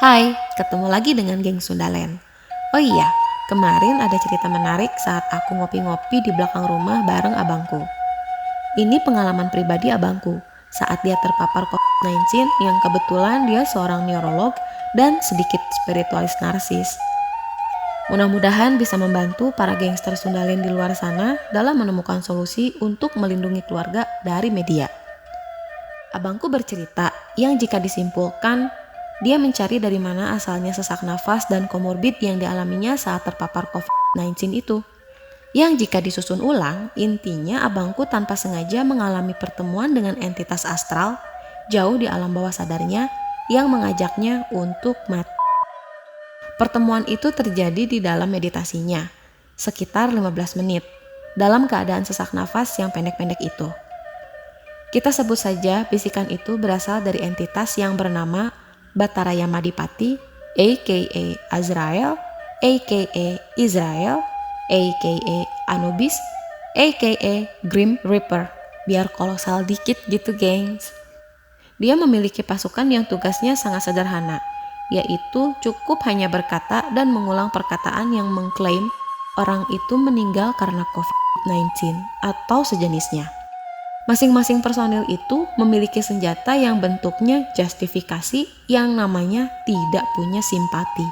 Hai, ketemu lagi dengan geng Sundalen. Oh iya, kemarin ada cerita menarik saat aku ngopi-ngopi di belakang rumah bareng abangku. Ini pengalaman pribadi abangku saat dia terpapar COVID-19 yang kebetulan dia seorang neurolog dan sedikit spiritualis narsis. Mudah-mudahan bisa membantu para gangster Sundalen di luar sana dalam menemukan solusi untuk melindungi keluarga dari media. Abangku bercerita yang jika disimpulkan, dia mencari dari mana asalnya sesak nafas dan komorbid yang dialaminya saat terpapar COVID-19 itu. Yang jika disusun ulang, intinya abangku tanpa sengaja mengalami pertemuan dengan entitas astral jauh di alam bawah sadarnya yang mengajaknya untuk mati. Pertemuan itu terjadi di dalam meditasinya, sekitar 15 menit, dalam keadaan sesak nafas yang pendek-pendek itu. Kita sebut saja bisikan itu berasal dari entitas yang bernama Batara Yamadipati, a.k.a. Azrael, a.k.a. Israel, a.k.a. Anubis, a.k.a. Grim Reaper. Biar kolosal dikit gitu, gengs. Dia memiliki pasukan yang tugasnya sangat sederhana, yaitu cukup hanya berkata dan mengulang perkataan yang mengklaim orang itu meninggal karena COVID-19 atau sejenisnya. Masing-masing personil itu memiliki senjata yang bentuknya justifikasi yang namanya tidak punya simpati.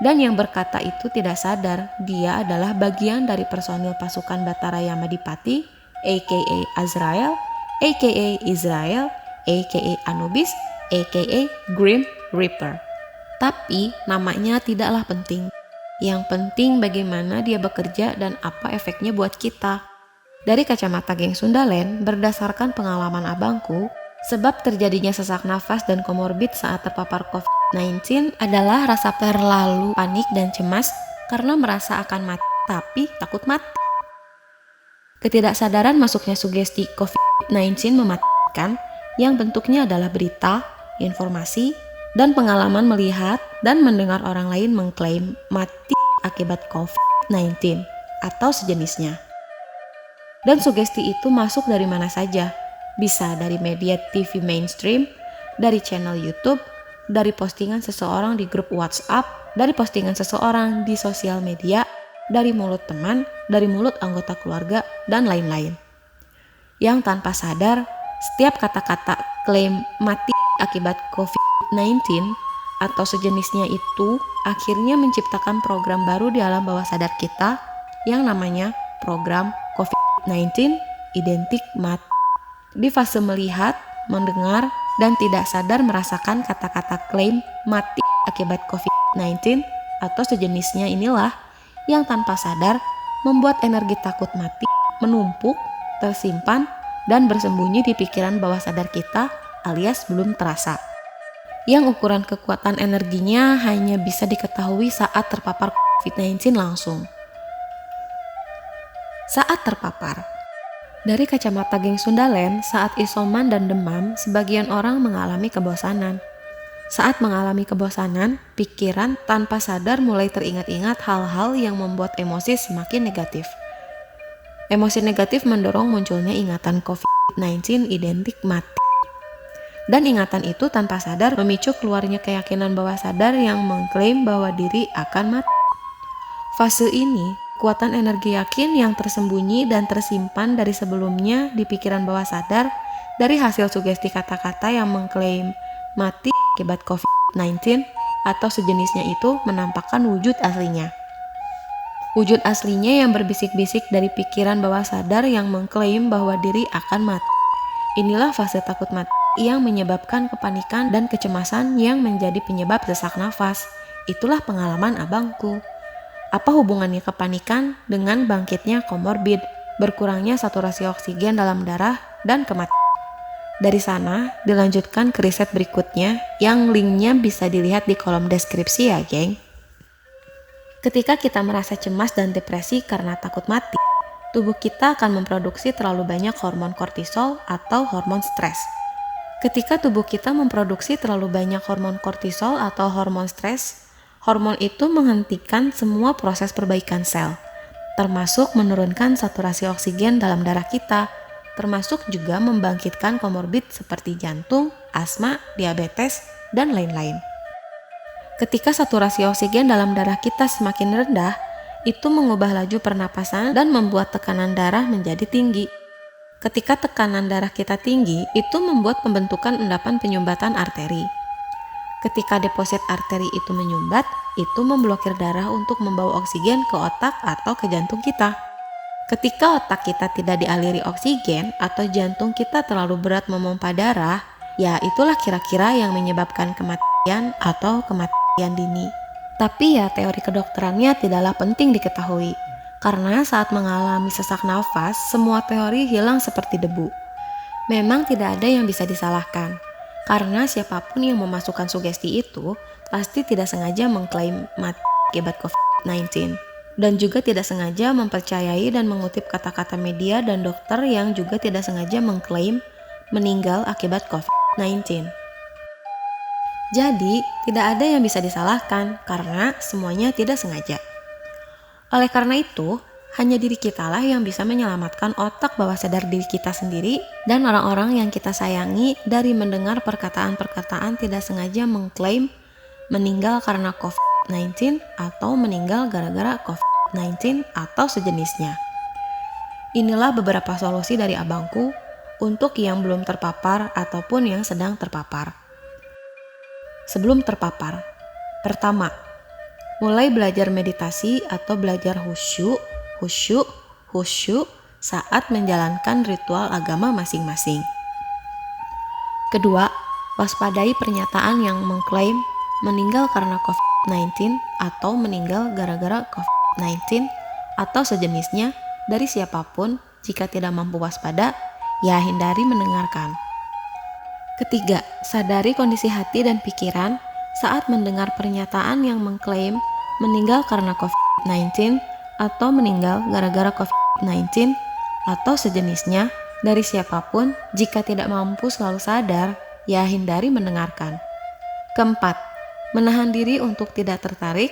Dan yang berkata itu tidak sadar dia adalah bagian dari personil pasukan Batara Yamadipati, a.k.a. Azrael, a.k.a. Israel, a.k.a. Anubis, a.k.a. Grim Reaper. Tapi namanya tidaklah penting. Yang penting bagaimana dia bekerja dan apa efeknya buat kita. Dari kacamata geng Sundalen, berdasarkan pengalaman abangku, sebab terjadinya sesak nafas dan komorbid saat terpapar COVID-19 adalah rasa terlalu panik dan cemas karena merasa akan mati, tapi takut mati. Ketidaksadaran masuknya sugesti COVID-19 mematikan yang bentuknya adalah berita, informasi, dan pengalaman melihat dan mendengar orang lain mengklaim mati akibat COVID-19 atau sejenisnya. Dan sugesti itu masuk dari mana saja, bisa dari media TV mainstream, dari channel YouTube, dari postingan seseorang di grup WhatsApp, dari postingan seseorang di sosial media, dari mulut teman, dari mulut anggota keluarga, dan lain-lain. Yang tanpa sadar, setiap kata-kata klaim mati akibat COVID-19 atau sejenisnya itu akhirnya menciptakan program baru di alam bawah sadar kita yang namanya program COVID-19 identik mati. Di fase melihat, mendengar, dan tidak sadar merasakan kata-kata klaim mati akibat COVID-19 atau sejenisnya inilah yang tanpa sadar membuat energi takut mati menumpuk, tersimpan, dan bersembunyi di pikiran bawah sadar kita alias belum terasa. Yang ukuran kekuatan energinya hanya bisa diketahui saat terpapar COVID-19 langsung. Saat terpapar. Dari kacamata geng Sundalen, saat isoman dan demam, sebagian orang mengalami kebosanan. Saat mengalami kebosanan, pikiran tanpa sadar mulai teringat-ingat hal-hal yang membuat emosi semakin negatif. Emosi negatif mendorong munculnya ingatan COVID-19 identik mati. Dan ingatan itu tanpa sadar memicu keluarnya keyakinan bawah sadar yang mengklaim bahwa diri akan mati. Fase ini, kekuatan energi yakin yang tersembunyi dan tersimpan dari sebelumnya di pikiran bawah sadar dari hasil sugesti kata-kata yang mengklaim mati akibat COVID-19 atau sejenisnya itu menampakkan wujud aslinya. Wujud aslinya yang berbisik-bisik dari pikiran bawah sadar yang mengklaim bahwa diri akan mati. Inilah fase takut mati yang menyebabkan kepanikan dan kecemasan yang menjadi penyebab sesak nafas. Itulah pengalaman abangku. Apa hubungannya kepanikan dengan bangkitnya komorbid, berkurangnya saturasi oksigen dalam darah, dan kematian? Dari sana, dilanjutkan ke riset berikutnya yang linknya bisa dilihat di kolom deskripsi ya, geng. Ketika kita merasa cemas dan depresi karena takut mati, tubuh kita akan memproduksi terlalu banyak hormon kortisol atau hormon stres. Ketika tubuh kita memproduksi terlalu banyak hormon kortisol atau hormon stres, hormon itu menghentikan semua proses perbaikan sel, termasuk menurunkan saturasi oksigen dalam darah kita, termasuk juga membangkitkan komorbid seperti jantung, asma, diabetes, dan lain-lain. Ketika saturasi oksigen dalam darah kita semakin rendah, itu mengubah laju pernapasan dan membuat tekanan darah menjadi tinggi. Ketika tekanan darah kita tinggi, itu membuat pembentukan endapan penyumbatan arteri. Ketika deposit arteri itu menyumbat, itu memblokir darah untuk membawa oksigen ke otak atau ke jantung kita. Ketika otak kita tidak dialiri oksigen atau jantung kita terlalu berat memompa darah, ya itulah kira-kira yang menyebabkan kematian atau kematian dini. Tapi ya teori kedokterannya tidaklah penting diketahui, karena saat mengalami sesak nafas, semua teori hilang seperti debu. Memang tidak ada yang bisa disalahkan, karena siapapun yang memasukkan sugesti itu pasti tidak sengaja mengklaim mati akibat COVID-19. Dan juga tidak sengaja mempercayai dan mengutip kata-kata media dan dokter yang juga tidak sengaja mengklaim meninggal akibat COVID-19. Jadi, tidak ada yang bisa disalahkan karena semuanya tidak sengaja. Oleh karena itu, hanya diri kitalah yang bisa menyelamatkan otak bawah sadar diri kita sendiri dan orang-orang yang kita sayangi dari mendengar perkataan-perkataan tidak sengaja mengklaim meninggal karena COVID-19 atau meninggal gara-gara COVID-19 atau sejenisnya. Inilah beberapa solusi dari abangku untuk yang belum terpapar ataupun yang sedang terpapar. Sebelum terpapar, pertama, mulai belajar meditasi atau belajar khusyuk saat menjalankan ritual agama masing-masing. Kedua, waspadai pernyataan yang mengklaim meninggal karena COVID-19 atau meninggal gara-gara COVID-19 atau sejenisnya dari siapapun. Jika tidak mampu waspada, ya hindari mendengarkan. Ketiga, sadari kondisi hati dan pikiran saat mendengar pernyataan yang mengklaim meninggal karena COVID-19 atau meninggal gara-gara COVID-19 atau sejenisnya dari siapapun. Jika tidak mampu selalu sadar, ya hindari mendengarkan. Keempat, menahan diri untuk tidak tertarik,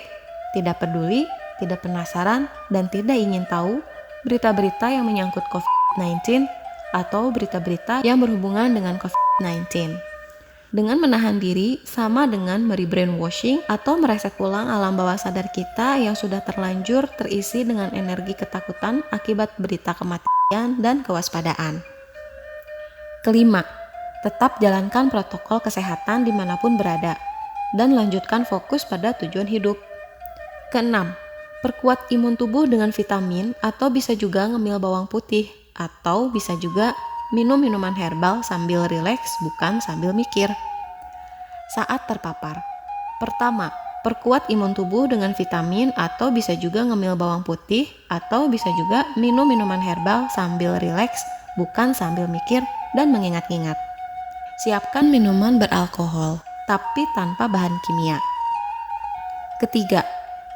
tidak peduli, tidak penasaran, dan tidak ingin tahu berita-berita yang menyangkut COVID-19 atau berita-berita yang berhubungan dengan COVID-19. Dengan menahan diri sama dengan brainwashing atau mereset ulang alam bawah sadar kita yang sudah terlanjur terisi dengan energi ketakutan akibat berita kematian dan kewaspadaan. Kelima, tetap jalankan protokol kesehatan dimanapun berada dan lanjutkan fokus pada tujuan hidup. Keenam, perkuat imun tubuh dengan vitamin atau bisa juga ngemil bawang putih atau bisa juga minum minuman herbal sambil rileks bukan sambil mikir. Saat terpapar, pertama, perkuat imun tubuh dengan vitamin atau bisa juga ngemil bawang putih atau bisa juga minum minuman herbal sambil rileks bukan sambil mikir dan mengingat-ingat. Siapkan minuman beralkohol tapi tanpa bahan kimia. Ketiga,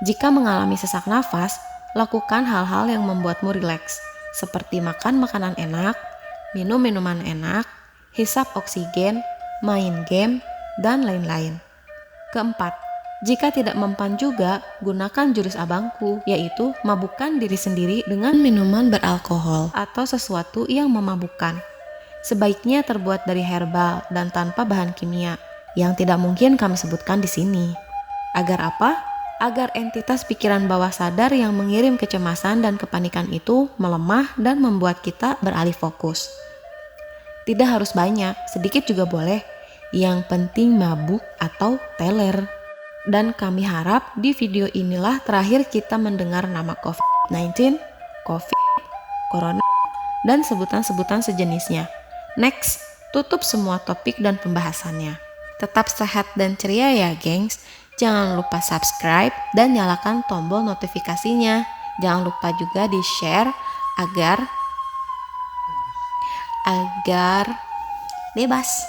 jika mengalami sesak nafas, lakukan hal-hal yang membuatmu rileks seperti makan makanan enak, minum minuman enak, hisap oksigen, main game, dan lain-lain. Keempat, jika tidak mempan juga, gunakan jurus abangku, yaitu mabukkan diri sendiri dengan minuman beralkohol atau sesuatu yang memabukkan. Sebaiknya terbuat dari herbal dan tanpa bahan kimia, yang tidak mungkin kami sebutkan di sini. Agar apa? Agar entitas pikiran bawah sadar yang mengirim kecemasan dan kepanikan itu melemah dan membuat kita beralih fokus. Tidak harus banyak, sedikit juga boleh. Yang penting mabuk atau teler. Dan kami harap di video inilah terakhir kita mendengar nama COVID-19, COVID, Corona, dan sebutan-sebutan sejenisnya. Next, tutup semua topik dan pembahasannya. Tetap sehat dan ceria ya gengs. Jangan lupa subscribe dan nyalakan tombol notifikasinya. Jangan lupa juga di-share agar bebas.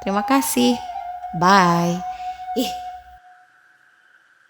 Terima kasih. Bye.